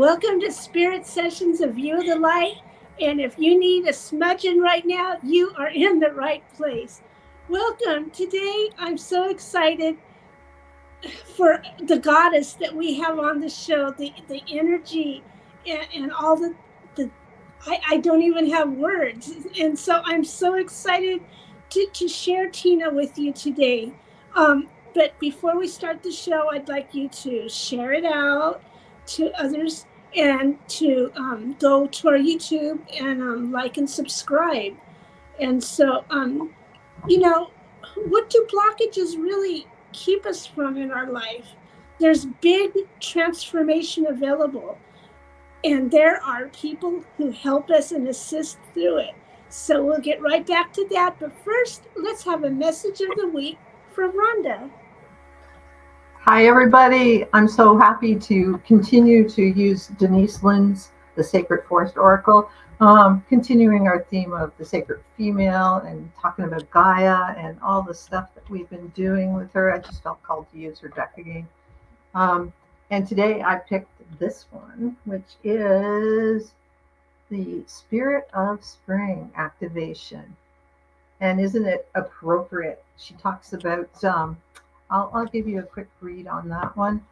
Welcome to Spirit Sessions of View of the Light. And if you need a smudging right now, you are in the right place. Welcome. Today, I'm so excited for the goddess that we have on the show, the energy and all the I don't even have words. And so I'm so excited to share Tina with you today. But before we start the show, I'd like you to share it out to others and to go to our YouTube and like and subscribe. And so, what do blockages really keep us from in our life? There's big transformation available, and there are people who help us and assist through it. So we'll get right back to that. But first, let's have a message of the week from Rhonda. Hi, everybody. I'm so happy to continue to use Denise Lynn's The Sacred Forest Oracle, continuing our theme of the sacred female and talking about Gaia and all the stuff that we've been doing with her. I just felt called to use her deck again. And today I picked this one, which is the Spirit of Spring activation. And isn't it appropriate? She talks about I'll give you a quick read on that one.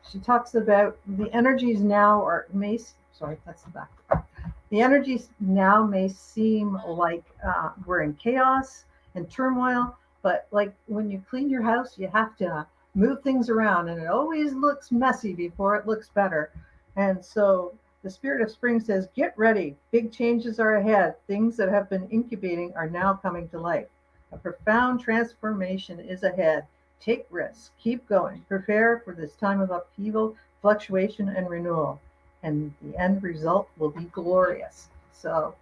She talks about the energies now that's the back. The energies now may seem like we're in chaos and turmoil, but like when you clean your house, you have to move things around, and it always looks messy before it looks better. And so the Spirit of Spring says, get ready. Big changes are ahead. Things that have been incubating are now coming to life. A profound transformation is ahead. Take risks. Keep going. Prepare for this time of upheaval, fluctuation, and renewal. And the end result will be glorious. So,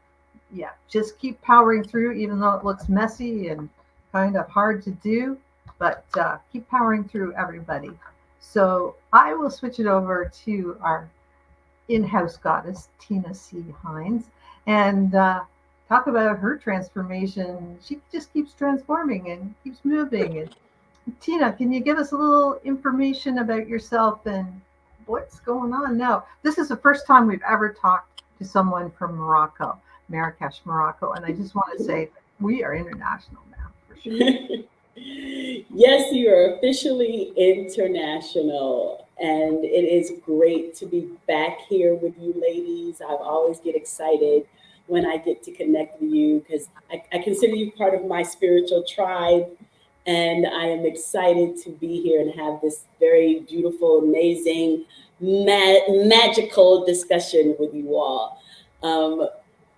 yeah, just keep powering through, even though it looks messy and kind of hard to do. But keep powering through, everybody. So I will switch it over to our in-house goddess, Tina C. Hines, and talk about her transformation. She just keeps transforming and keeps moving. And Tina, can you give us a little information about yourself and what's going on now? This is the first time we've ever talked to someone from Morocco, Marrakech, Morocco. And I just want to say we are international now, for sure. Yes, you are officially international. And it is great to be back here with you ladies. I always get excited when I get to connect with you because I consider you part of my spiritual tribe. And I am excited to be here and have this very beautiful, amazing, magical discussion with you all.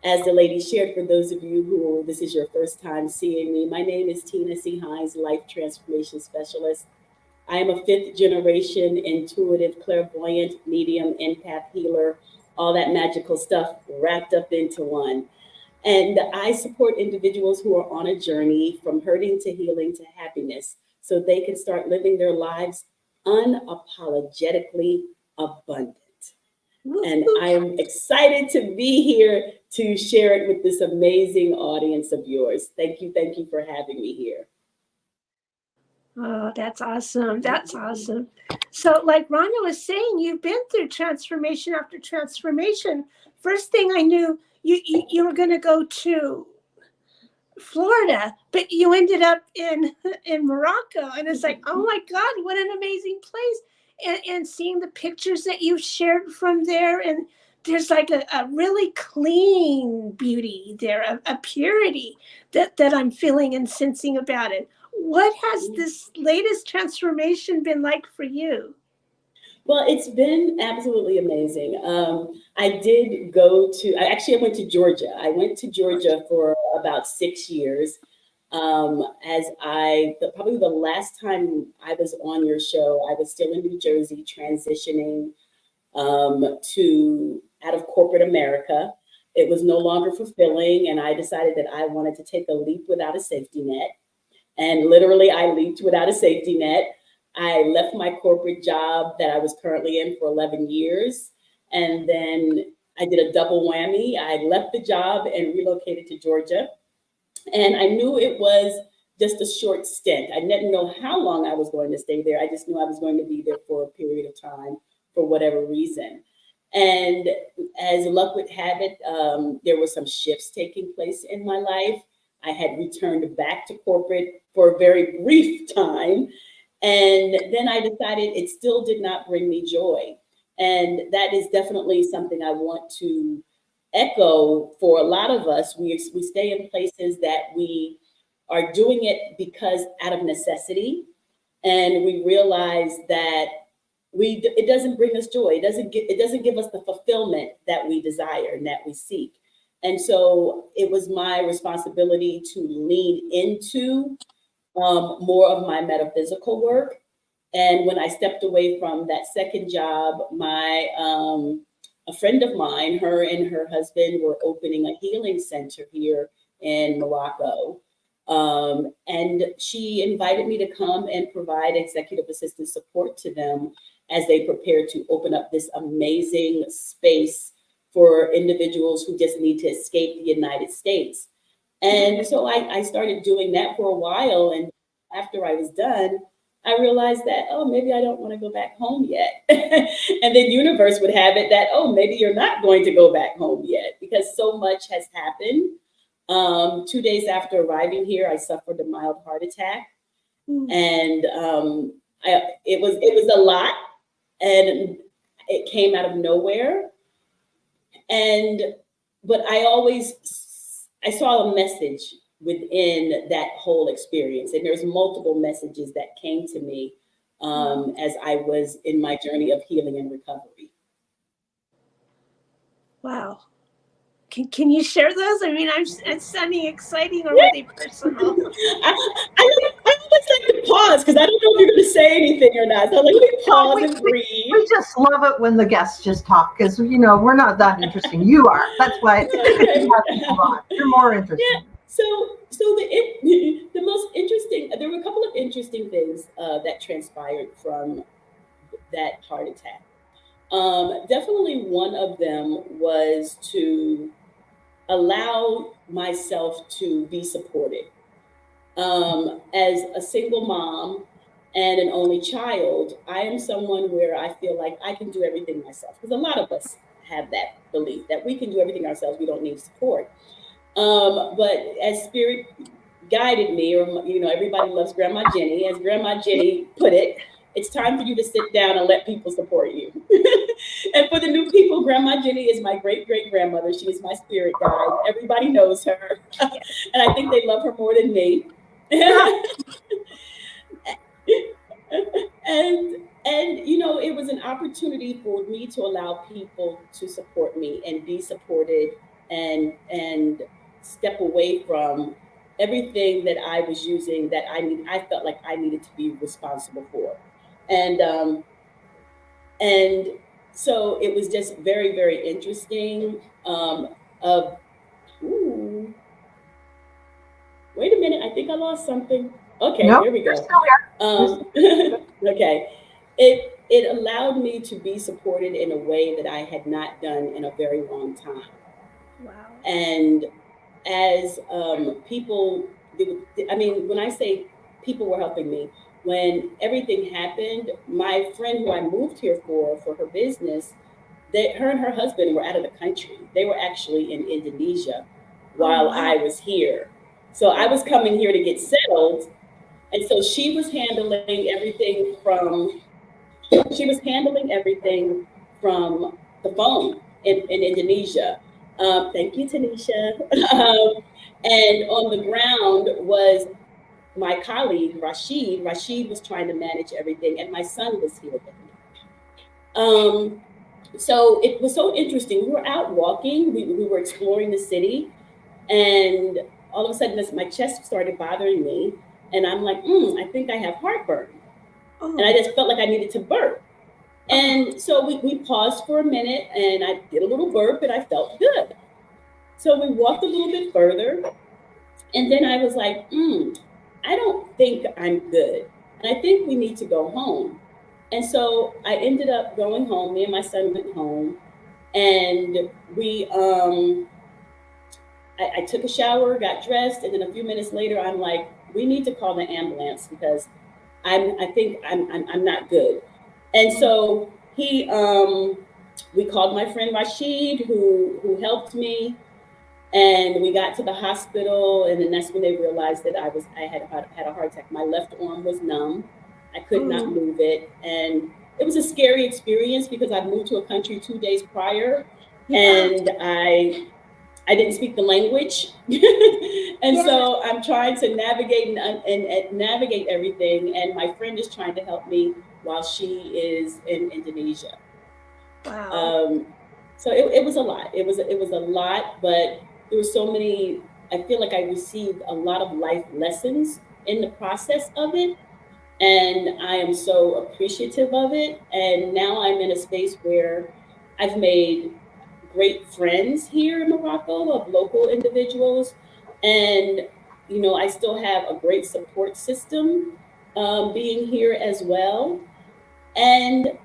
As the lady shared, for those of you who this is your first time seeing me, my name is Tina C. Hines, Life Transformation Specialist. I am a 5th generation intuitive, clairvoyant, medium, empath, healer, all that magical stuff wrapped up into one. And I support individuals who are on a journey from hurting to healing to happiness so they can start living their lives unapologetically abundant. And I am excited to be here to share it with this amazing audience of yours. Thank you for having me here. Oh, that's awesome. That's awesome. So like Rhonda was saying, you've been through transformation after transformation. First thing I knew, you were going to go to Florida, but you ended up in Morocco. And it's like, oh my God, what an amazing place. And seeing the pictures that you shared from there, and there's like a really clean beauty there, a purity that I'm feeling and sensing about it. What has this latest transformation been like for you? Well, it's been absolutely amazing. I went to Georgia. I went to Georgia for about 6 years. Probably the last time I was on your show, I was still in New Jersey, transitioning to out of corporate America. It was no longer fulfilling, and I decided that I wanted to take a leap without a safety net. And literally, I leaped without a safety net. I left my corporate job that I was currently in for 11 years. And then I did a double whammy. I left the job and relocated to Georgia. And I knew it was just a short stint. I didn't know how long I was going to stay there. I just knew I was going to be there for a period of time for whatever reason. And as luck would have it, there were some shifts taking place in my life. I had returned back to corporate for a very brief time. And then I decided it still did not bring me joy. And that is definitely something I want to echo for a lot of us. We stay in places that we are doing it because out of necessity. And we realize that it doesn't bring us joy. It doesn't give us the fulfillment that we desire and that we seek. And so it was my responsibility to lean into more of my metaphysical work. And when I stepped away from that second job, a friend of mine, her and her husband were opening a healing center here in Morocco. And she invited me to come and provide executive assistant support to them as they prepared to open up this amazing space for individuals who just need to escape the United States. And so I started doing that for a while. And after I was done, I realized that, oh, maybe I don't want to go back home yet. And then universe would have it that, oh, maybe you're not going to go back home yet because so much has happened. 2 days after arriving here, I suffered a mild heart attack. And it was a lot, and it came out of nowhere. But I saw a message within that whole experience. And there's multiple messages that came to me as I was in my journey of healing and recovery. Wow. Can you share those? I mean, it's sounding exciting or were they personal? I always like to pause because I don't know if you're going to say anything or not. So let me pause and breathe. We just love it when the guests just talk because, we're not that interesting. You are. That's why you're more interesting. Yeah. So the most interesting, there were a couple of interesting things that transpired from that heart attack. Definitely one of them was to allow myself to be supported. As a single mom and an only child, I am someone where I feel like I can do everything myself. Because a lot of us have that belief that we can do everything ourselves, we don't need support. But as spirit guided me, or everybody loves Grandma Jenny, as Grandma Jenny put it, it's time for you to sit down and let people support you. And for the new people, Grandma Jenny is my great-great-grandmother. She is my spirit guide. Everybody knows her. And I think they love her more than me. And it was an opportunity for me to allow people to support me and be supported and step away from everything that I was using that I felt like I needed to be responsible for. And so it was just very, very interesting. Wait a minute, I think I lost something. Okay, nope, here we go. Okay. It allowed me to be supported in a way that I had not done in a very long time. Wow. And as people, when I say people were helping me, when everything happened, my friend who I moved here for her business, her and her husband were out of the country. They were actually in Indonesia while I was here. So I was coming here to get settled. And so she was handling everything from the phone in Indonesia. Thank you, Tanisha. And on the ground was my colleague, Rashid. Rashid was trying to manage everything, and my son was here with me. So it was so interesting. We were out walking. We were exploring the city, and all of a sudden, my chest started bothering me, and I'm like, I think I have heartburn. And I just felt like I needed to burp. And so we paused for a minute, and I did a little burp, and I felt good. So we walked a little bit further, and then I was like, I don't think I'm good. And I think we need to go home. And so I ended up going home. Me and my son went home, and I took a shower, got dressed, and then a few minutes later, I'm like, we need to call the ambulance because I think I'm not good. And so he we called my friend Rashid, who helped me, and we got to the hospital, and then that's when they realized that I had a heart attack. My left arm was numb. I could not move it, and it was a scary experience because I moved to a country 2 days prior, and I didn't speak the language, and so I'm trying to navigate and navigate everything. And my friend is trying to help me while she is in Indonesia. Wow. So it was a lot. It was a lot, but there were so many. I feel like I received a lot of life lessons in the process of it, and I am so appreciative of it. And now I'm in a space where I've made great friends here in Morocco of local individuals, and I still have a great support system being here as well. And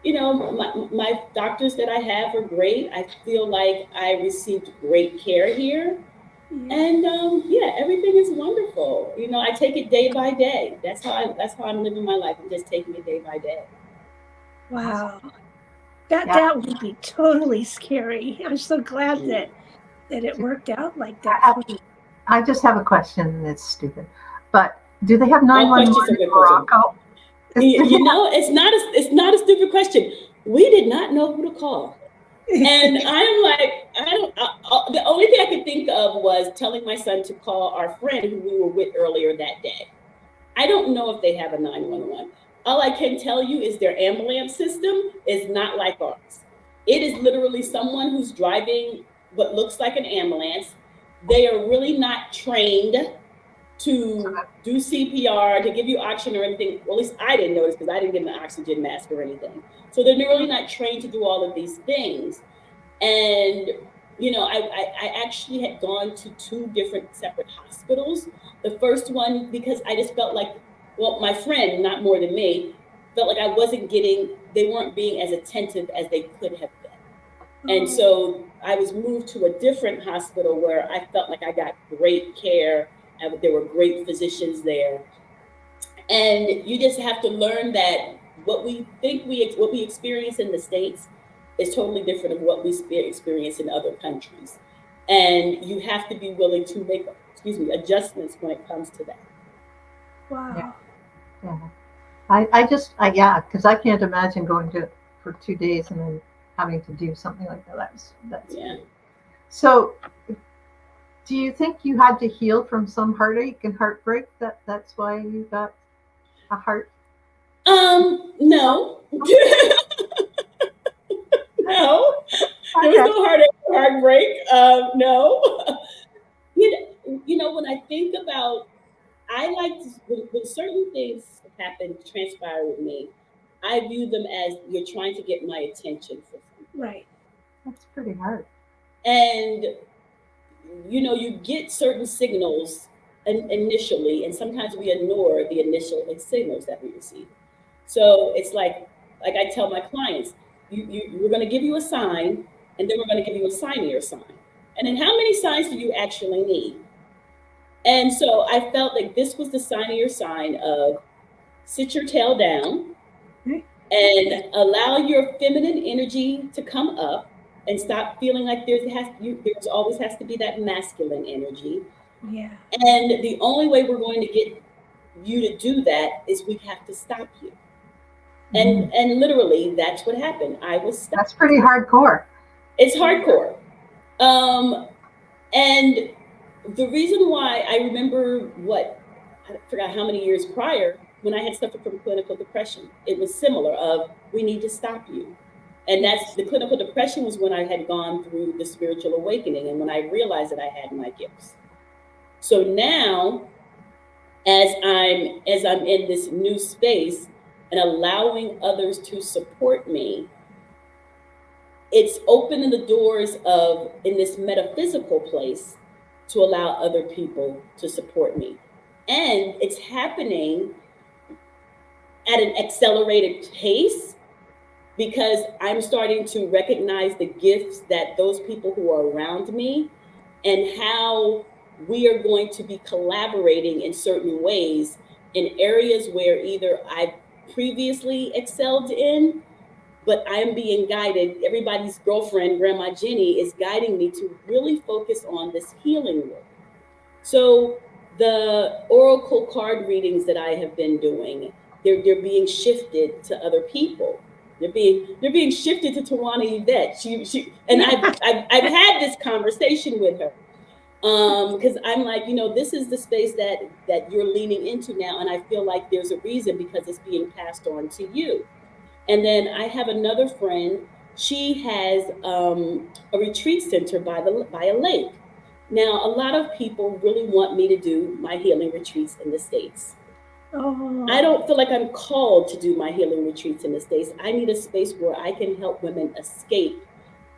my doctors that I have are great. I feel like I received great care here. And yeah, everything is wonderful. I take it day by day. That's how I'm living my life. I'm just taking it day by day. Wow. That would be totally scary. I'm so glad that it worked out like that for you. I just have a question, and it's stupid, but do they have All questions 911 are in good questions. Morocco? It's not a stupid question. We did not know who to call. And I'm like, the only thing I could think of was telling my son to call our friend who we were with earlier that day. I don't know if they have a 911. All I can tell you is their ambulance system is not like ours. It is literally someone who's driving what looks like an ambulance. They are really not trained to do CPR, to give you oxygen or anything. Well, at least I didn't notice because I didn't get an oxygen mask or anything. So they're really not trained to do all of these things. And I actually had gone to two different separate hospitals. The first one, because I just felt like, well, my friend, not more than me, felt like they weren't being as attentive as they could have been. And so I was moved to a different hospital where I felt like I got great care. There were great physicians there. And you just have to learn that what we experience in the States is totally different of what we experience in other countries. And you have to be willing to make, adjustments when it comes to that. Wow. Yeah. Yeah, because I can't imagine going for 2 days and then having to do something like that. That's Yeah. So, do you think you had to heal from some heartache and heartbreak? That's why you got a heart? No. No. There was no heartache or heartbreak. No. When I think about, I like when certain things transpire with me, I view them as you're trying to get my attention for something. Right. That's pretty hard. And you get certain signals initially, and sometimes we ignore the initial signals that we receive. So it's like I tell my clients, we're going to give you a sign, and then we're going to give you a signier sign. And then how many signs do you actually need? And so I felt like this was the signier sign of sit your tail down and allow your feminine energy to come up and stop feeling like there's always has to be that masculine energy. Yeah. And the only way we're going to get you to do that is we have to stop you. And literally that's what happened. I was stopped. That's pretty hardcore. It's hardcore. And the reason why I remember I forgot how many years prior when I had suffered from clinical depression, it was similar of we need to stop you. And that's the clinical depression was when I had gone through the spiritual awakening and when I realized that I had my gifts. So now, as I'm in this new space and allowing others to support me, it's opening the doors in this metaphysical place to allow other people to support me. And it's happening at an accelerated pace because I'm starting to recognize the gifts that those people who are around me and how we are going to be collaborating in certain ways in areas where either I've previously excelled in but I'm being guided. Everybody's girlfriend, Grandma Jenny, is guiding me to really focus on this healing work. So the oracle card readings that I have been doing, they're being shifted to other people. They're being shifted to Tawana Yvette. She and I've had this conversation with her. Because I'm like, this is the space that you're leaning into now, and I feel like there's a reason, because it's being passed on to you. And then I have another friend. She has a retreat center by a lake. Now, a lot of people really want me to do my healing retreats in the States. Oh. I don't feel like I'm called to do my healing retreats in the States. I need a space where I can help women escape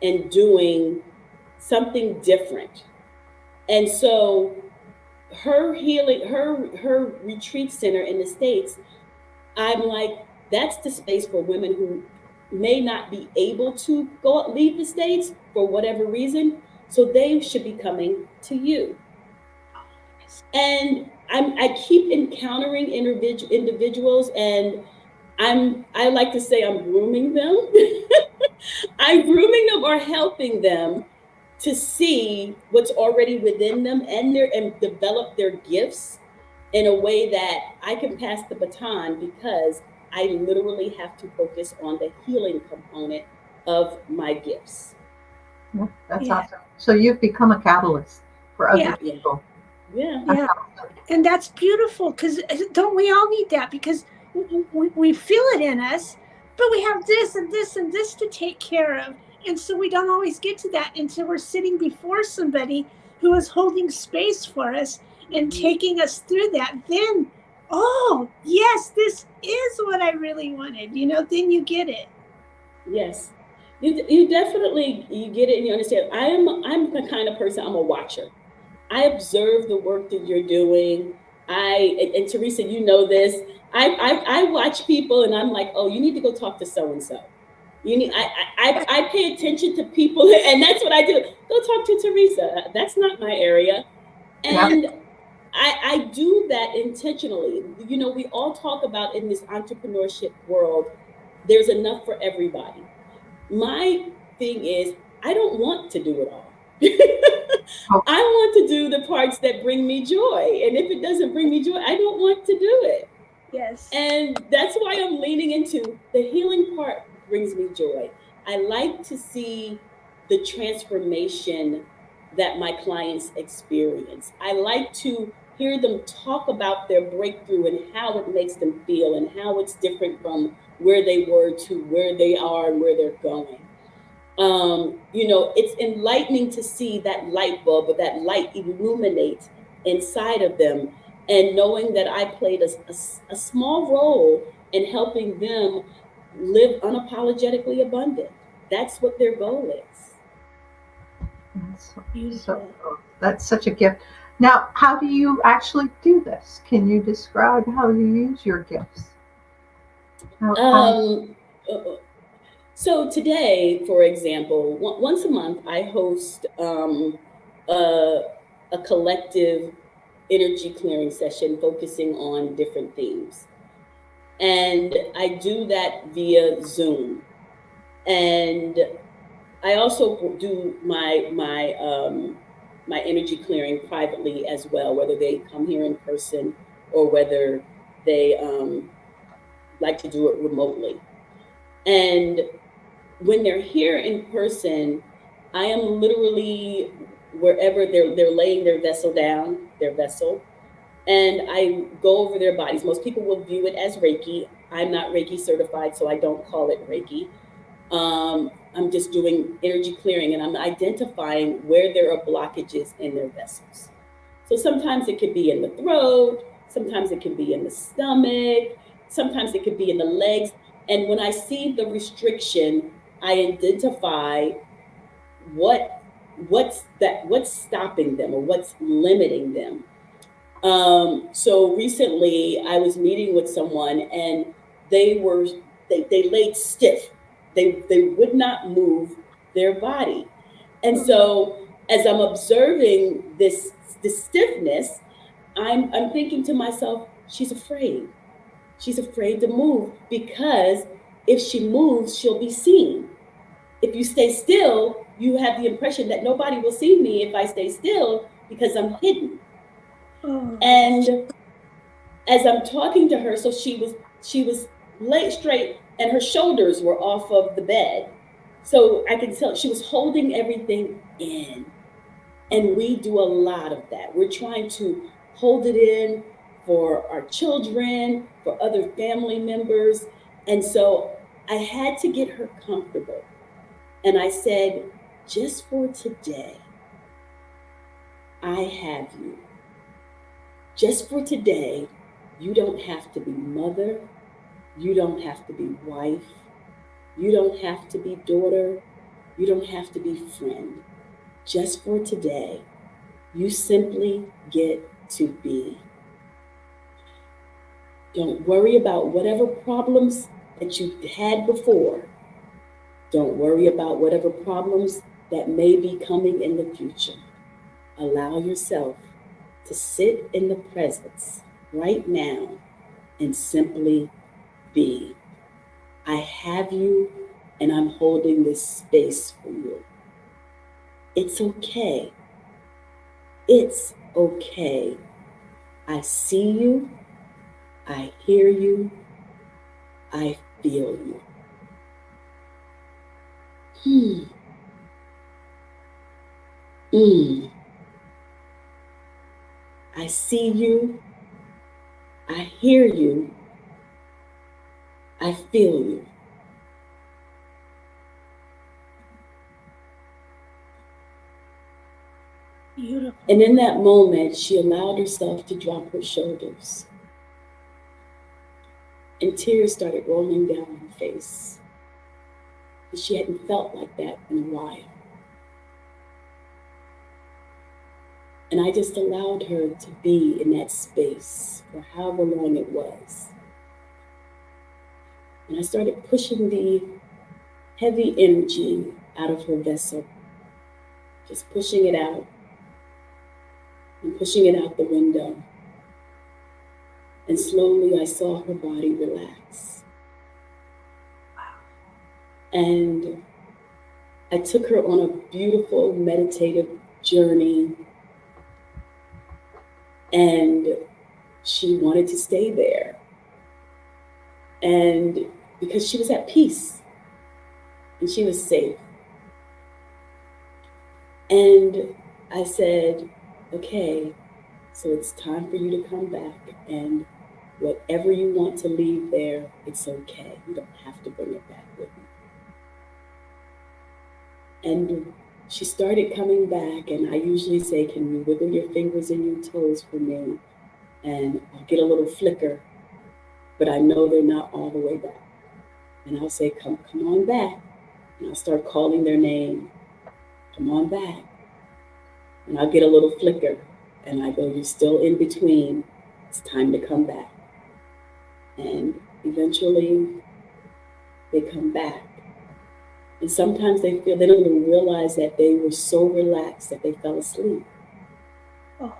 and doing something different. And so her healing, her retreat center in the States, I'm like, that's the space for women who may not be able to leave the States for whatever reason. So they should be coming to you. And I keep encountering individuals, and I like to say I'm grooming them. I'm grooming them or helping them to see what's already within them and develop their gifts in a way that I can pass the baton, because I literally have to focus on the healing component of my gifts. Yeah, that's awesome. So you've become a catalyst for other people. Yeah. And that's beautiful, because don't we all need that? Because we feel it in us, but we have this and this and this to take care of. And so we don't always get to that until we're sitting before somebody who is holding space for us and taking us through that. Then, oh, yes, this is what I really wanted. Then you get it. Yes. You definitely, you get it and you understand. I'm the kind of person, I'm a watcher. I observe the work that you're doing. And Teresa, you know this. I watch people and I'm like, oh, you need to go talk to so and so. I pay attention to people, and that's what I do. Go talk to Teresa. That's not my area, and I do that intentionally. We all talk about, in this entrepreneurship world, there's enough for everybody. My thing is, I don't want to do it all. I want to do the parts that bring me joy. And if it doesn't bring me joy, I don't want to do it. Yes. And that's why I'm leaning into the healing part brings me joy. I like to see the transformation that my clients experience. I like to hear them talk about their breakthrough and how it makes them feel and how it's different from where they were to where they are and where they're going. It's enlightening to see that light bulb or that light illuminate inside of them, and knowing that I played a small role in helping them live unapologetically abundant. That's what their goal is. That's such a gift. Now, how do you actually do this? Can you describe how you use your gifts? So today, for example, once a month, I host a collective energy clearing session focusing on different themes. And I do that via Zoom. And I also do my energy clearing privately as well, whether they come here in person or whether they like to do it remotely. And when they're here in person, I am literally wherever they're laying their vessel down, and I go over their bodies. Most people will view it as Reiki. I'm not Reiki certified, so I don't call it Reiki. I'm just doing energy clearing, and I'm identifying where there are blockages in their vessels. So sometimes it could be in the throat, sometimes it can be in the stomach, sometimes it could be in the legs. And when I see the restriction, I identify what's stopping them or what's limiting them. So recently I was meeting with someone, and they laid stiff. They would not move their body. And so as I'm observing this stiffness, I'm thinking to myself, she's afraid. She's afraid to move because if she moves, she'll be seen. If you stay still, you have the impression that nobody will see me if I stay still because I'm hidden. Oh. And as I'm talking to her, so she was laid straight and her shoulders were off of the bed. So I could tell she was holding everything in. And we do a lot of that. We're trying to hold it in for our children, for other family members. And so I had to get her comfortable. And I said, just for today, I have you. Just for today, you don't have to be mother. You don't have to be wife. You don't have to be daughter. You don't have to be friend. Just for today, you simply get to be. Don't worry about whatever problems that you had before. Don't worry about whatever problems that may be coming in the future. Allow yourself to sit in the presence right now and simply be. I have you and I'm holding this space for you. It's okay. It's okay. I see you. I hear you. I feel you. I see you. I hear you. I feel you. Beautiful. And in that moment, she allowed herself to drop her shoulders. And tears started rolling down her face. She hadn't felt like that in a while. And I just allowed her to be in that space for however long it was. And I started pushing the heavy energy out of her vessel, just pushing it out and pushing it out the window. And slowly I saw her body relax. And I took her on a beautiful meditative journey. And she wanted to stay there. And because she was at peace and she was safe. And I said, okay, so it's time for you to come back, and whatever you want to leave there, it's okay. You don't have to bring it back with you. And she started coming back, and I usually say, can you wiggle your fingers and your toes for me? And I'll get a little flicker, but I know they're not all the way back. And I'll say, come on back. And I'll start calling their name. Come on back. And I'll get a little flicker. And I go, you're still in between. It's time to come back. And eventually they come back. And sometimes they don't even realize that they were so relaxed that they fell asleep. Oh.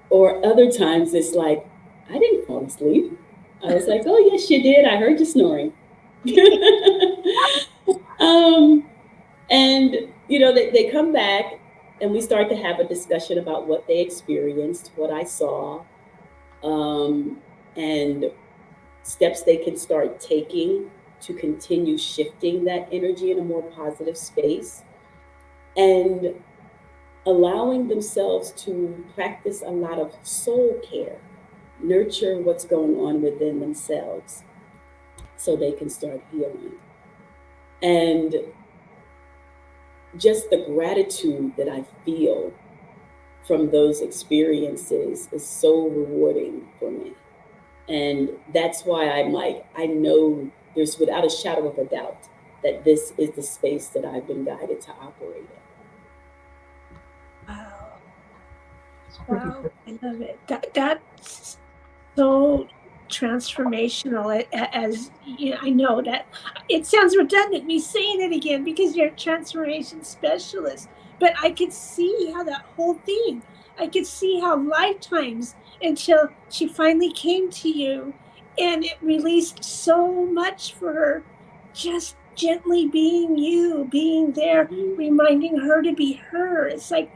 Or other times it's like, I didn't fall asleep. I was like, oh yes, you did. I heard you snoring. And they come back and we start to have a discussion about what they experienced, what I saw, and steps they can start taking to continue shifting that energy in a more positive space, and allowing themselves to practice a lot of soul care, nurture what's going on within themselves so they can start healing. And just the gratitude that I feel from those experiences is so rewarding for me. And that's why I'm like, I know there's without a shadow of a doubt that this is the space that I've been guided to operate in. Wow, I love it. That's so transformational. As you know, I know that it sounds redundant me saying it again because you're a transformation specialist, but I could see how that whole thing, I could see how lifetimes until she finally came to you And it released so much for her, just gently being you, being there, reminding her to be her. It's like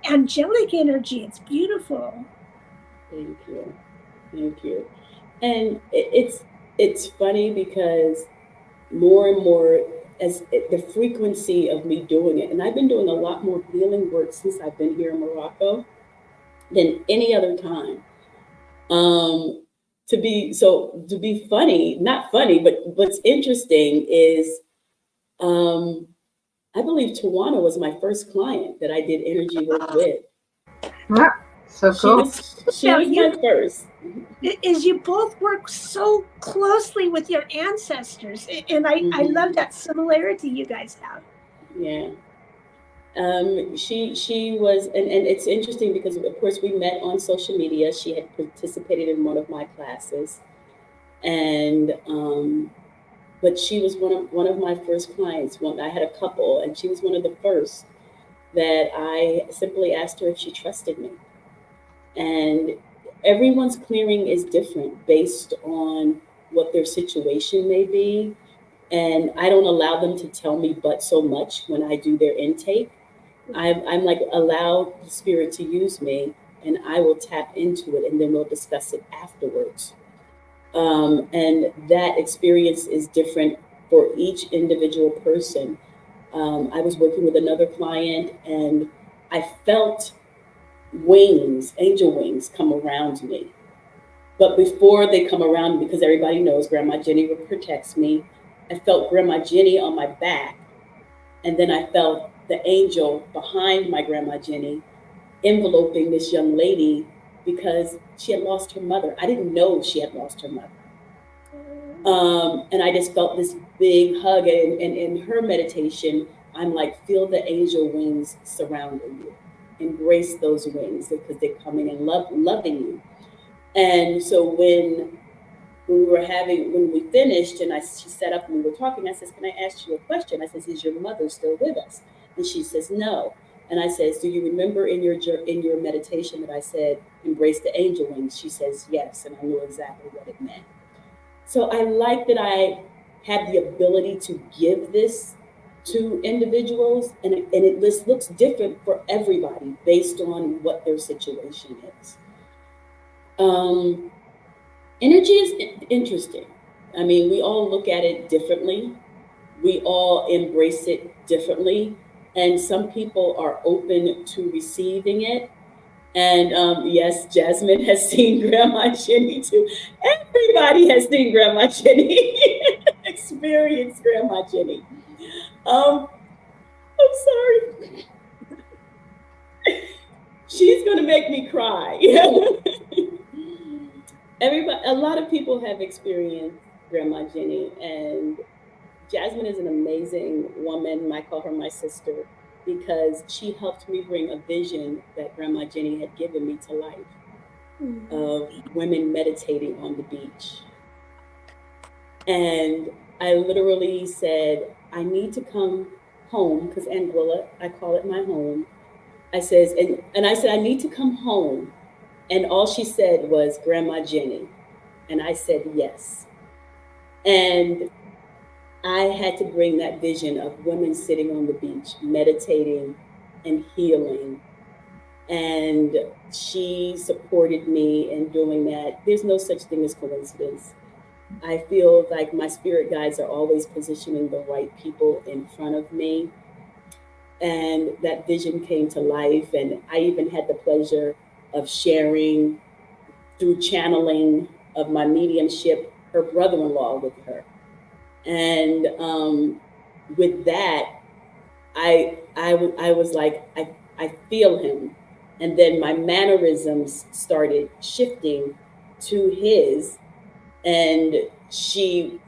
angelic energy. It's beautiful. Thank you. Thank you. And it's funny because more and more as the frequency of me doing it, and I've been doing a lot more healing work since I've been here in Morocco than any other time. To be funny, not funny, but what's interesting is I believe Tawana was my first client that I did energy work with. Yeah, so cool. She was my first. Is you both work so closely with your ancestors, and I love that similarity you guys have. Yeah. She was, and it's interesting because of course we met on social media. She had participated in one of my classes, and but she was one of my first clients. I had a couple, and she was one of the first that I simply asked her if she trusted me. And everyone's clearing is different based on what their situation may be. And I don't allow them to tell me but so much when I do their intake. I'm like, allow the spirit to use me, and I will tap into it, and then we'll discuss it afterwards. And that experience is different for each individual person. I was working with another client, and I felt wings, angel wings, come around me. But before they come around, because everybody knows Grandma Jenny protects me, I felt Grandma Jenny on my back, and then I felt the angel behind my Grandma Jenny enveloping this young lady because she had lost her mother. I didn't know she had lost her mother. And I just felt this big hug. And in her meditation, I'm like, feel the angel wings surrounding you. Embrace those wings because they're coming and loving you. And so when we finished and she sat up and we were talking, I says, can I ask you a question? I says, is your mother still with us? And she says, no. And I says, do you remember in your meditation that I said, embrace the angel wings? She says, yes. And I knew exactly what it meant. So I like that I have the ability to give this to individuals, and it looks different for everybody based on what their situation is. Energy is interesting. I mean, we all look at it differently. We all embrace it differently. And some people are open to receiving it. And yes, Jasmine has seen Grandma Jenny too. Everybody has seen Grandma Jenny, experienced Grandma Jenny. I'm sorry. She's going to make me cry. A lot of people have experienced Grandma Jenny, and Jasmine is an amazing woman. I call her my sister because she helped me bring a vision that Grandma Jenny had given me to life of women meditating on the beach. And I literally said, I need to come home because Anguilla, I call it my home. I says, and I said, I need to come home. And all she said was, Grandma Jenny. And I said, yes. And I had to bring that vision of women sitting on the beach, meditating and healing. And she supported me in doing that. There's no such thing as coincidence. I feel like my spirit guides are always positioning the right people in front of me. And that vision came to life. And I even had the pleasure of sharing through channeling of my mediumship, her brother-in-law with her. And with that, I was like, I feel him. And then my mannerisms started shifting to his, and she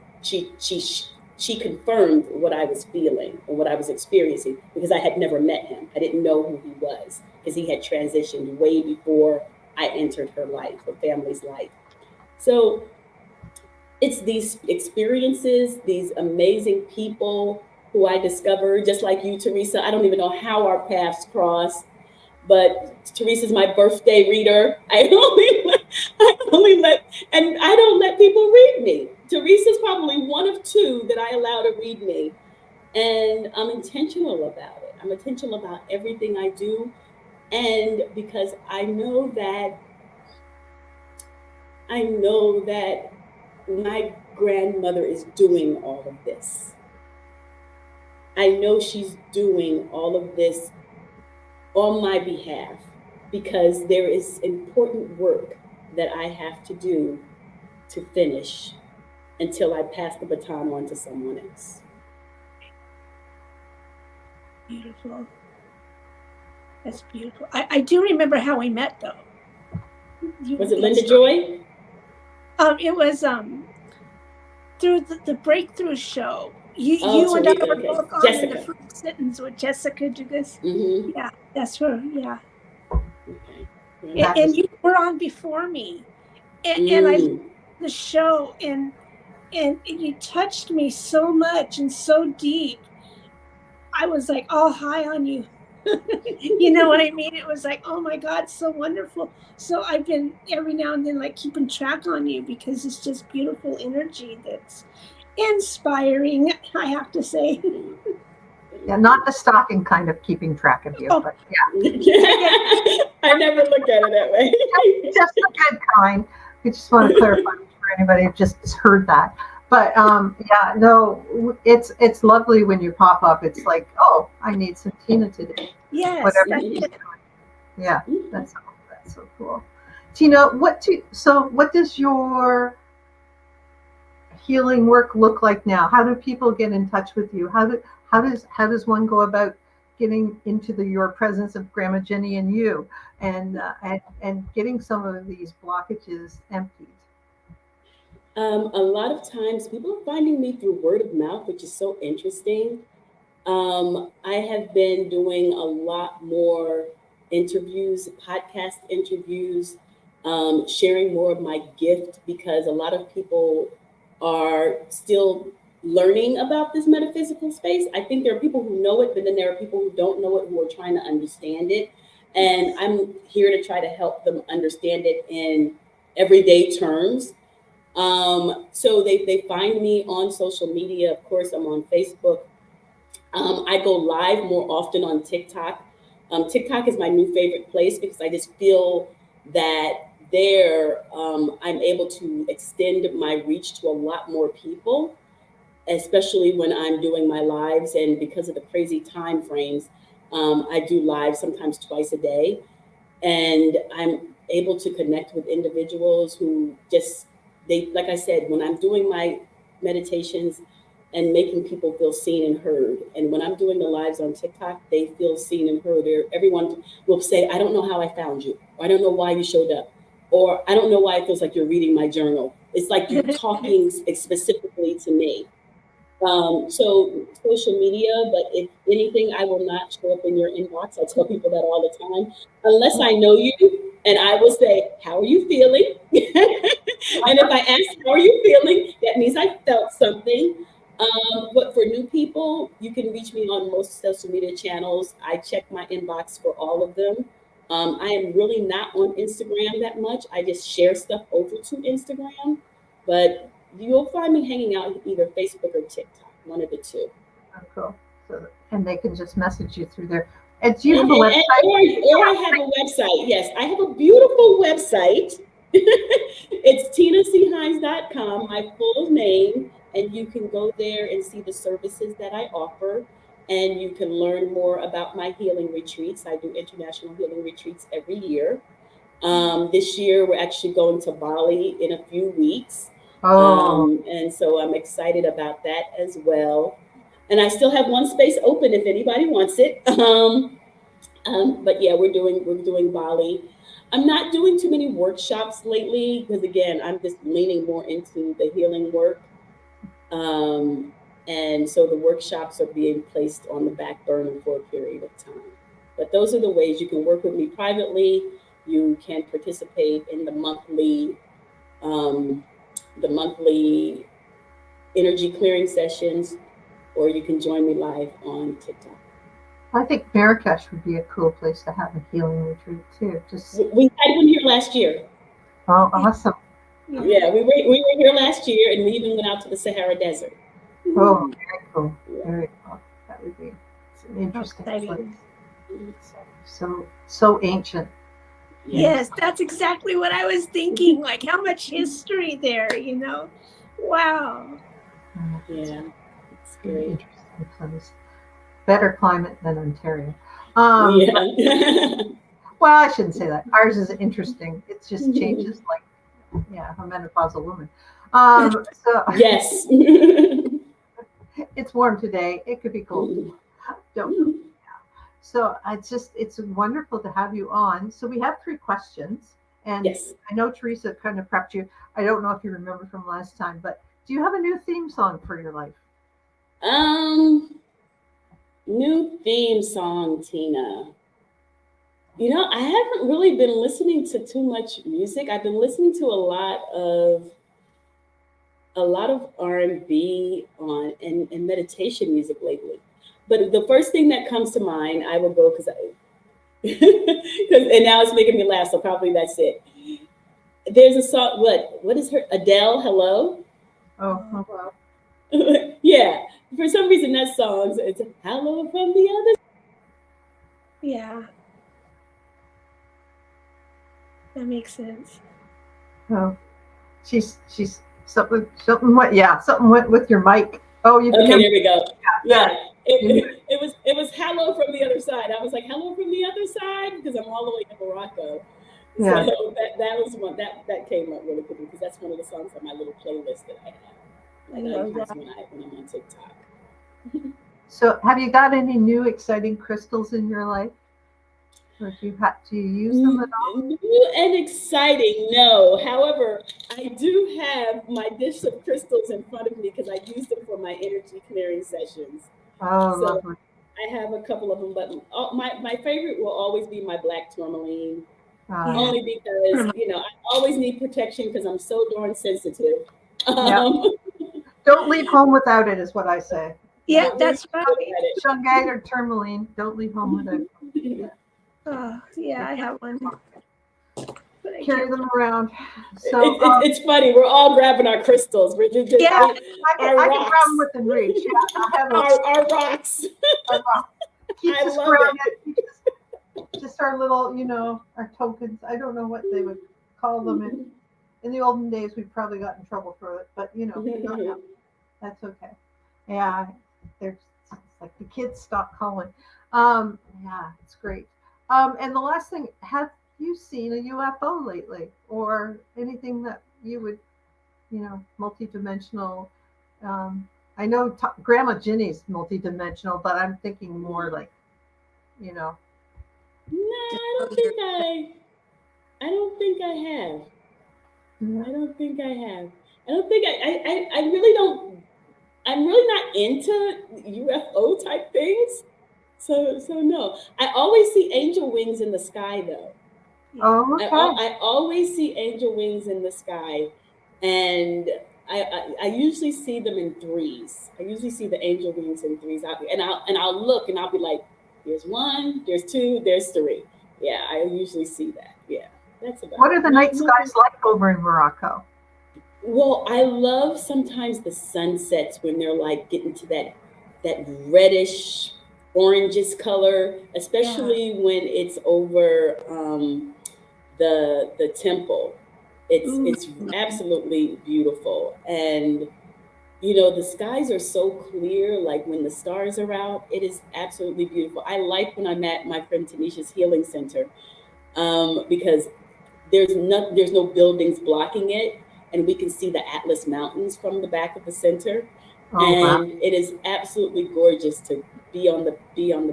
confirmed what I was feeling and what I was experiencing because I had never met him. I didn't know who he was because he had transitioned way before I entered her life, her family's life. So it's these experiences, these amazing people who I discovered, just like you, Teresa. I don't even know how our paths crossed, but Teresa's my birthday reader. I only let And I don't let people read me. Teresa's probably one of two that I allow to read me. And I'm intentional about it. I'm intentional about everything I do. And because I know that my grandmother is doing all of this. I know she's doing all of this on my behalf because there is important work that I have to do to finish until I pass the baton on to someone else. Beautiful. That's beautiful. I do remember how we met, though. Was it Linda Joy? It was through the Breakthrough show. You and I were both on in the first sentence with Jessica Dugas. Mm-hmm. Yeah, that's her. Yeah. Okay. And you were on before me, and I loved the show, and you touched me so much and so deep. I was like all high on you. You know what I mean? It was like, oh my God, so wonderful. So I've been every now and then like keeping track on you because it's just beautiful energy that's inspiring, I have to say. Yeah, not the stalking kind of keeping track of you, but yeah. I never look at it that way. Just the good kind. I just want to clarify for anybody who just heard that. But yeah, no, it's lovely when you pop up. It's like, oh, I need some Tina today. Yes. Whatever. Yeah, that's so cool. Tina, what does your healing work look like now? How do people get in touch with you? How does one go about getting into your presence of Grandma Jenny and you, and getting some of these blockages emptied? A lot of times people are finding me through word of mouth, which is so interesting. I have been doing a lot more interviews, podcast interviews, sharing more of my gift because a lot of people are still learning about this metaphysical space. I think there are people who know it, but then there are people who don't know it who are trying to understand it. And I'm here to try to help them understand it in everyday terms. So they find me on social media. Of course, I'm on Facebook. I go live more often on TikTok. TikTok is my new favorite place because I just feel that there I'm able to extend my reach to a lot more people, especially when I'm doing my lives. And because of the crazy time frames, I do live sometimes twice a day. And I'm able to connect with individuals who like I said, when I'm doing my meditations and making people feel seen and heard. And when I'm doing the lives on TikTok, they feel seen and heard. Everyone will say, I don't know how I found you. Or I don't know why you showed up. Or I don't know why it feels like you're reading my journal. It's like you're talking specifically to me. So social media, but if anything, I will not show up in your inbox. I tell people that all the time, unless I know you, and I will say, how are you feeling? And if I ask, how are you feeling? That means I felt something. But for new people, you can reach me on most social media channels. I check my inbox for all of them. I am really not on Instagram that much. I just share stuff over to Instagram, but you'll find me hanging out either Facebook or TikTok, one of the two. Oh, cool. So, and they can just message you through there. And do you have a website? Or I have a website. Yes, I have a beautiful website. It's tinachines.com, my full name, and you can go there and see the services that I offer. And you can learn more about my healing retreats. I do international healing retreats every year. This year, we're actually going to Bali in a few weeks. And so I'm excited about that as well. And I still have one space open if anybody wants it. But yeah, we're doing Bali. I'm not doing too many workshops lately because again, I'm just leaning more into the healing work. And so the workshops are being placed on the back burner for a period of time. But those are the ways you can work with me privately. You can participate in the monthly energy clearing sessions, or you can join me live on TikTok. I think Marrakech would be a cool place to have a healing retreat too. We had one here last year. Oh, awesome. Yeah, we were here last year, and we even went out to the Sahara Desert. Oh, very cool. Very cool. That would be an interesting Exciting. place. So ancient. Yes, that's exactly what I was thinking. Like how much history there, you know? Wow. Yeah, it's Very great. interesting place. Better climate than Ontario. Yeah. Well, I shouldn't say that. Ours is interesting. It just changes like, yeah, a menopausal woman. So Yes. it's warm today. It could be cold tomorrow. Don't know. So it's wonderful to have you on. So we have 3 questions, and Yes. I know Teresa kind of prepped you. I don't know if you remember from last time, but do you have a new theme song for your life? New theme song, Tina. You know, I haven't really been listening to too much music. I've been listening to a lot of R&B and meditation music lately. But the first thing that comes to mind, I will go and now it's making me laugh, so probably that's it. There's a song, what is her, Adele, Hello? Oh, wow. Yeah, for some reason that song, it's Hello from the other. Yeah. That makes sense. Oh, she's something went with your mic. Oh, you can Okay, hear me. there we go. Yeah, Yeah. it was hello from the other side. I was like, hello from the other side, because I'm all the way in Morocco. Yeah. So that was one that came up really quickly, because that's one of the songs on my little playlist that I have. Like I use when I'm on TikTok. So, have you got any new exciting crystals in your life? Or do you use them at all? New and exciting, no. However, I do have my dish of crystals in front of me because I use them for my energy clearing sessions. Oh, So lovely. I have a couple of them, but my favorite will always be my black tourmaline. Yeah. Only because, you know, I always need protection because I'm so darn sensitive. Yeah. Don't leave home without it, is what I say. Yeah, that's right. Shungite or tourmaline, don't leave home without it. Oh, yeah, I have one. Carry them around. So it's funny. We're all grabbing our crystals. We're just I can grab them within reach. Yeah, I have our rocks. Keeps us grounded. Just our little, our tokens. I don't know what they would call them. In the olden days, we probably got in trouble for it, but that's okay. Yeah, it's like the kids stop calling. Yeah, it's great. And the last thing, have you seen a UFO lately, or anything that you would, multidimensional? I know Grandma Ginny's multidimensional, but I'm thinking more like, No, I don't think I have. I don't think I have. I don't think I really don't. I'm really not into UFO type things. So no. I always see angel wings in the sky though. Oh, okay. I always see angel wings in the sky, and I usually see them in threes. I usually see the angel wings in threes. I'll look and I'll be like, there's 1, there's 2, there's 3. Yeah, I usually see that. Yeah, that's about. What are the night skies like over in Morocco? Well, I love sometimes the sunsets when they're like getting to that reddish oranges color, especially when it's over the temple. It's absolutely beautiful, and the skies are so clear. Like when the stars are out, it is absolutely beautiful. I like when I'm at my friend Tanisha's healing center because there's no buildings blocking it, and we can see the Atlas Mountains from the back of the center. And it is absolutely gorgeous to be on the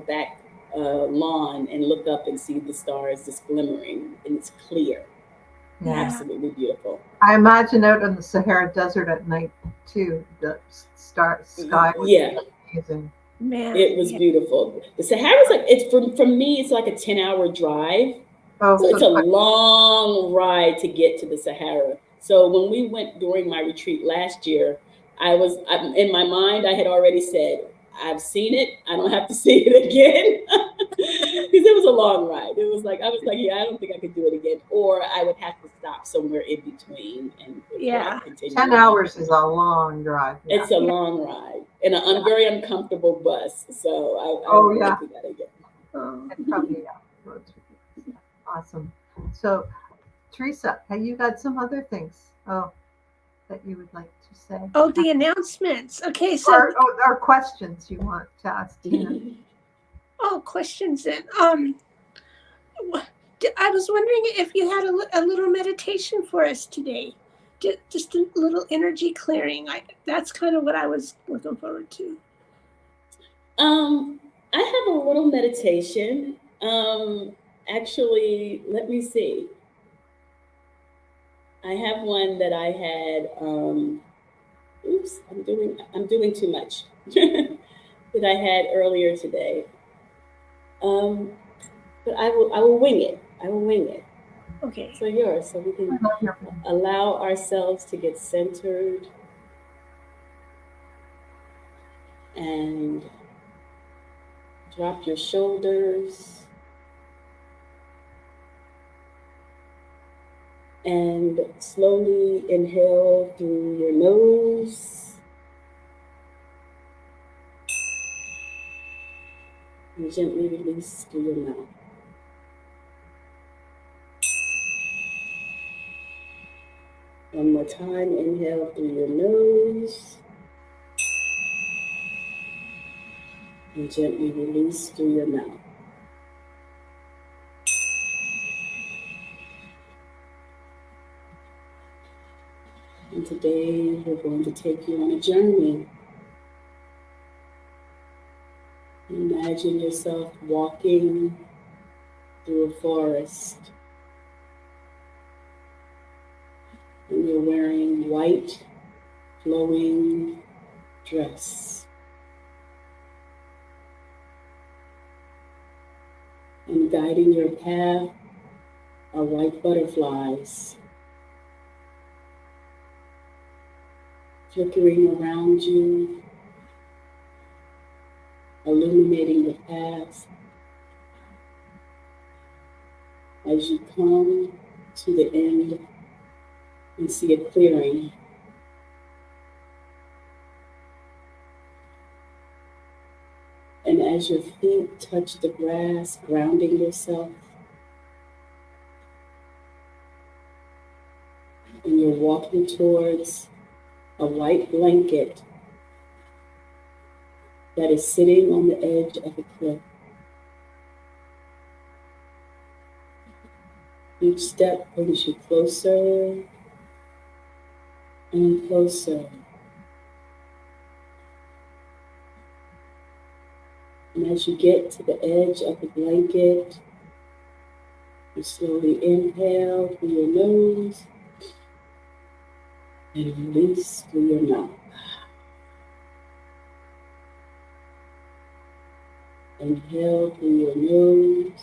back lawn and look up and see the stars just glimmering, and it's clear. Yeah. Absolutely beautiful. I imagine out in the Sahara Desert at night too, the sky was amazing. Man, it was beautiful. The Sahara's it's from me, it's like a 10-hour drive. So it's a long ride to get to the Sahara. So when we went during my retreat last year, in my mind, I had already said, I've seen it. I don't have to see it again. Because it was a long ride. I was like, yeah, I don't think I could do it again. Or I would have to stop stop somewhere in between and Yeah. continue. 10 hours is a long drive. Yeah. It's a long ride and a very uncomfortable bus. So Oh, I'm yeah. looking at it again. Oh. And probably, yeah. roads would be- yeah. Awesome. So, Teresa, have you got some other things that you would like to say? Oh, the announcements. Okay, so Or questions you want to ask Dina. questions then. I was wondering if you had a little meditation for us today. Just a little energy clearing. That's kind of what I was looking forward to. I have a little meditation. Actually, let me see. I have one that I had. Oops, I'm doing too much. That I had earlier today. But I will wing it. I will wing it. Okay. So yours, so we can allow ourselves to get centered and drop your shoulders and slowly inhale through your nose and gently release through your mouth. One more time, inhale through your nose and gently release through your mouth. And today we're going to take you on a journey. Imagine yourself walking through a forest. And you're wearing white, flowing dress. And guiding your path are white butterflies flickering around you, illuminating the path as you come to the end and see a clearing. And as your feet touch the grass, grounding yourself, and you're walking towards a white blanket that is sitting on the edge of a cliff. Each step brings you closer and closer. And as you get to the edge of the blanket, you slowly inhale through your nose and release through your mouth. Inhale through your nose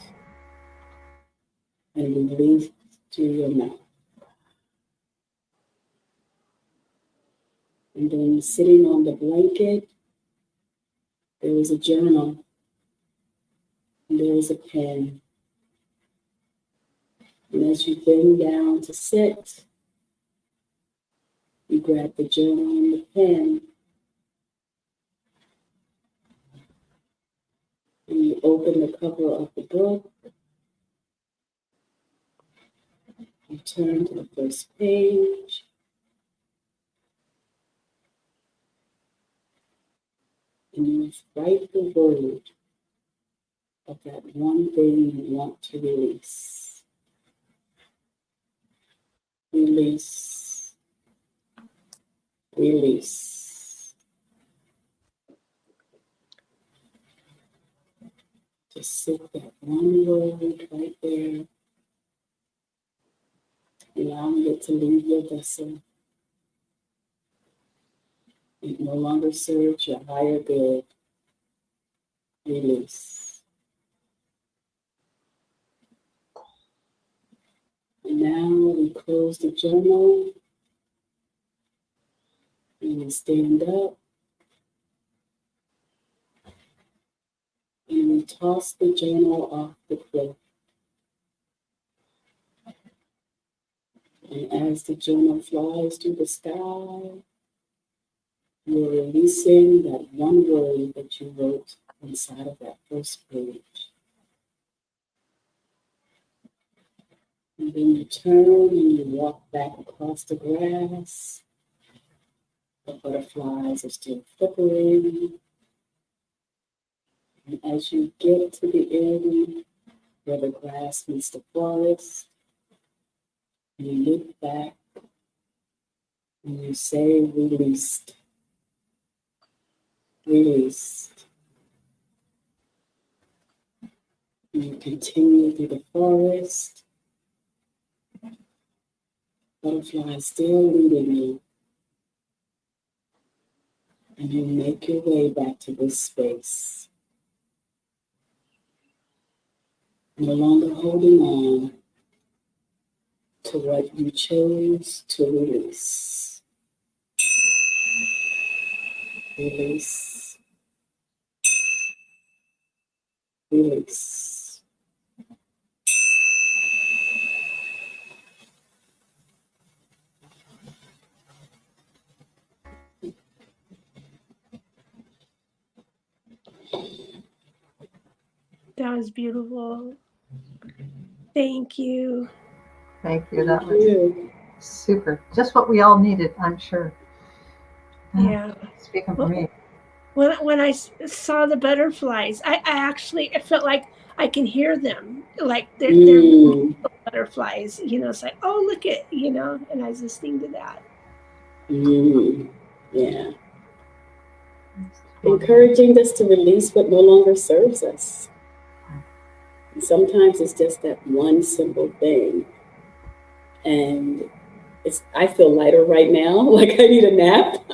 and release through your mouth. And then sitting on the blanket, there is a journal and there is a pen. And as you bend down to sit, you grab the journal and the pen and you open the cover of the book. You turn to the first page. And you write the word of that one thing you want to release. Release. Release. Just sit that one word right there, allowing it to leave your vessel. It no longer serves your higher good. Release. And now we close the journal and we stand up and we toss the journal off the cliff. And as the journal flies through the sky, you're releasing that one word that you wrote inside of that first page. And then you turn and you walk back across the grass. The butterflies are still flickering. And as you get to the end where the grass meets the forest, you look back and you say, released. Released. And you continue through the forest. Butterflies still leading you. And you make your way back to this space. No longer holding on to what you chose to release. Release. Release. That was beautiful. Thank you. Thank you. That was super. Just what we all needed, I'm sure. Yeah. Speaking for me. When I saw the butterflies, I felt like I can hear them. Like they're butterflies, it's like, oh, look at, and I was listening to that. Yeah. Encouraging us to release what no longer serves us. Sometimes it's just that one simple thing. And I feel lighter right now, like I need a nap.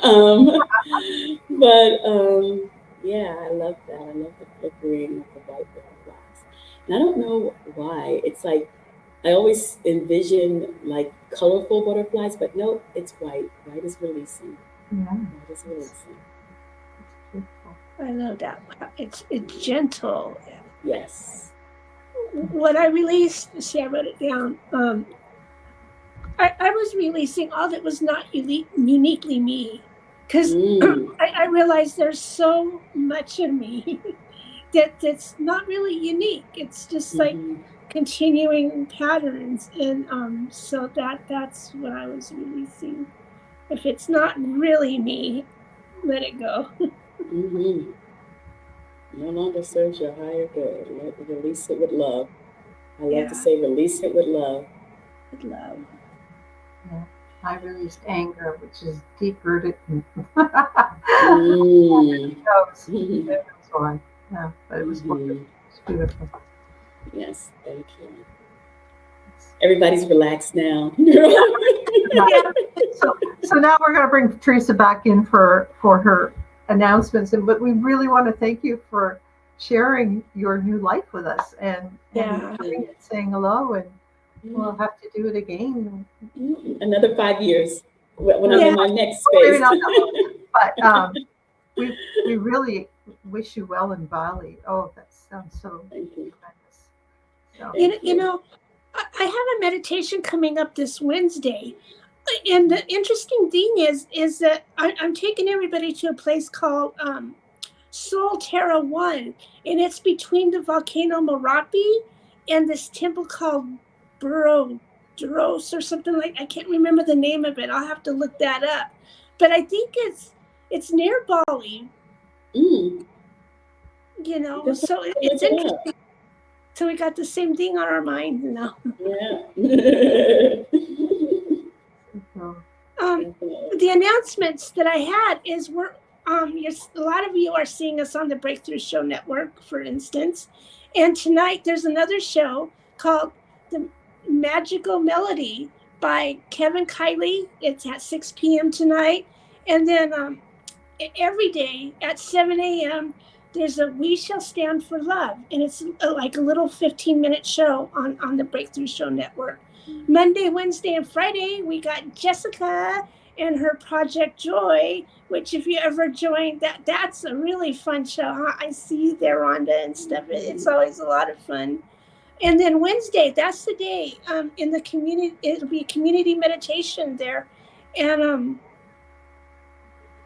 Yeah, I love that. I love the flickering of the white butterflies. And I don't know why. It's like I always envision like colorful butterflies, but no, it's white. White is releasing. Yeah. White is releasing. I love that. It's gentle. Yes. What I released, see, I wrote it down. I was releasing all that was not uniquely me, because I realized there's so much of me that's not really unique. It's just like continuing patterns, and so that's what I was releasing. If it's not really me, let it go. No longer serves your higher good. Release it with love. I love to say release it with love. With love. Yeah. I released anger, which is deep rooted. That's why. Yeah, but it was wonderful. It's beautiful. Yes, thank you. Everybody's relaxed now. So now we're going to bring Teresa back in for her announcements, but we really want to thank you for sharing your new life with us and saying hello, and we'll have to do it again. Another 5 years when I'm in my next space. But we really wish you well in Bali. Oh, that sounds so tremendous. So. I have a meditation coming up this Wednesday. And the interesting thing is that I'm taking everybody to a place called Sol Terra 1, and it's between the volcano Merapi and this temple called Duros or something like. I can't remember the name of it. I'll have to look that up. But I think it's near Bali. So it's interesting. So we got the same thing on our mind, Yeah. The announcements that I had is a lot of you are seeing us on the Breakthrough Show Network, for instance. And tonight there's another show called The Magical Melody by Kevin Kiley. It's at 6 p.m. tonight. And then every day at 7 a.m., there's a We Shall Stand for Love. And it's like a little 15-minute show on the Breakthrough Show Network. Monday, Wednesday, and Friday, we got Jessica and her Project Joy, which if you ever joined, that's a really fun show. Huh? I see you there, Rhonda, and stuff. It's always a lot of fun. And then Wednesday, that's the day in the community. It'll be community meditation there, and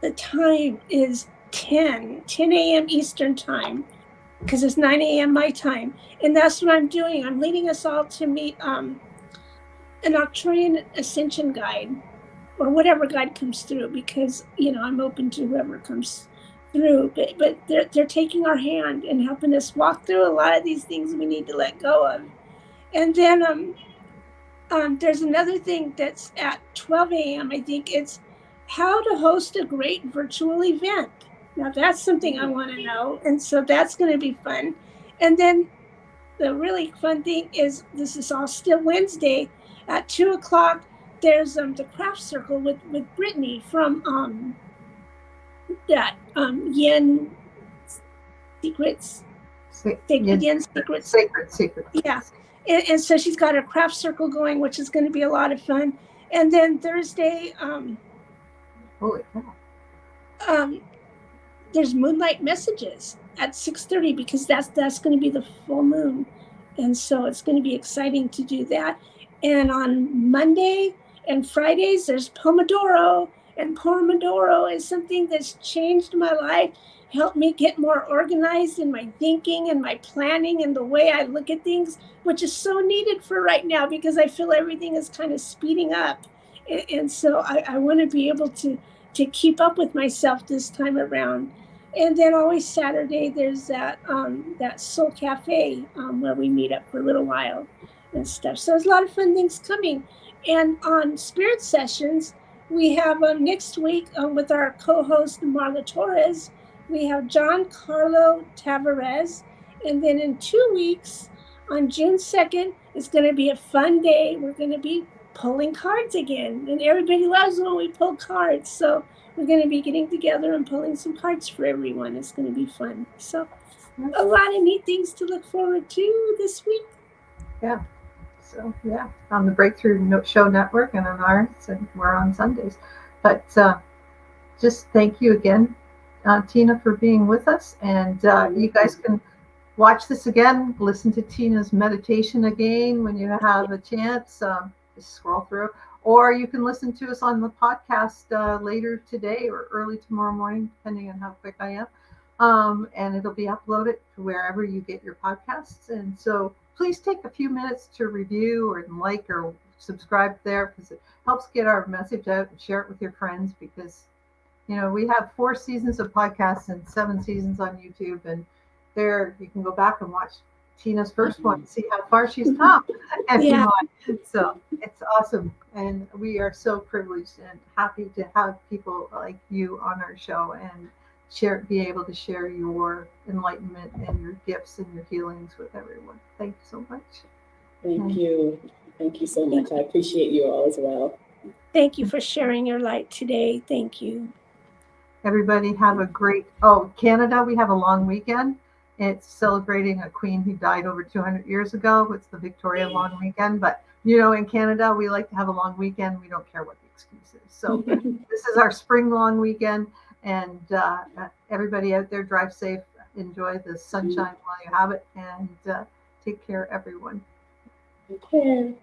the time is 10 a.m. Eastern time, because it's 9 a.m. my time. And that's what I'm doing. I'm leading us all to meet an Arcturian ascension guide, or whatever guide comes through, because I'm open to whoever comes through. But they're taking our hand and helping us walk through a lot of these things we need to let go of. And then there's another thing that's at 12 a.m. I think it's how to host a great virtual event. Now that's something I want to know, and so that's going to be fun. And then the really fun thing is, this is all still Wednesday at 2 o'clock. There's the craft circle with Brittany from that Yen Secrets, Sacred Yen Secrets. Sacred. Yeah. And so she's got a craft circle going, which is going to be a lot of fun. And then Thursday, Holy cow. There's moonlight messages at 6:30, because that's going to be the full moon, and so it's going to be exciting to do that. And on Monday and Fridays, there's Pomodoro, and Pomodoro is something that's changed my life, helped me get more organized in my thinking and my planning and the way I look at things, which is so needed for right now, because I feel everything is kind of speeding up. And so I want to be able to keep up with myself this time around. And then always Saturday, there's that Soul Cafe where we meet up for a little while and stuff. So there's a lot of fun things coming. And on Spirit Sessions, we have next week with our co-host Marla Torres, we have John Carlo Tavares. And then in 2 weeks, on June 2nd, it's going to be a fun day. We're going to be pulling cards again. And everybody loves when we pull cards. So we're going to be getting together and pulling some cards for everyone. It's going to be fun. So a lot of neat things to look forward to this week. Yeah. So, yeah, on the Breakthrough Show Network and on ours, and we're on Sundays. But just thank you again, Tina, for being with us. And you guys can watch this again, listen to Tina's meditation again when you have a chance. Just scroll through. Or you can listen to us on the podcast later today or early tomorrow morning, depending on how quick I am. And it'll be uploaded to wherever you get your podcasts. And so please take a few minutes to review or like or subscribe there, because it helps get our message out, and share it with your friends, because, we have 4 seasons of podcasts and 7 seasons on YouTube. And there you can go back and watch Tina's first one and see how far she's come. So it's awesome. And we are so privileged and happy to have people like you on our show and be able to share your enlightenment and your gifts and your healings with everyone. Thank you so much. Thank you. Thank you so much. I appreciate you all as well. Thank you for sharing your light today. Thank you. Everybody have a great, Canada, we have a long weekend. It's celebrating a queen who died over 200 years ago. It's the Victoria long weekend. But, in Canada, we like to have a long weekend. We don't care what the excuse is. So this is our spring long weekend. And everybody out there, drive safe. Enjoy the sunshine while you have it. And take care, everyone. Take care.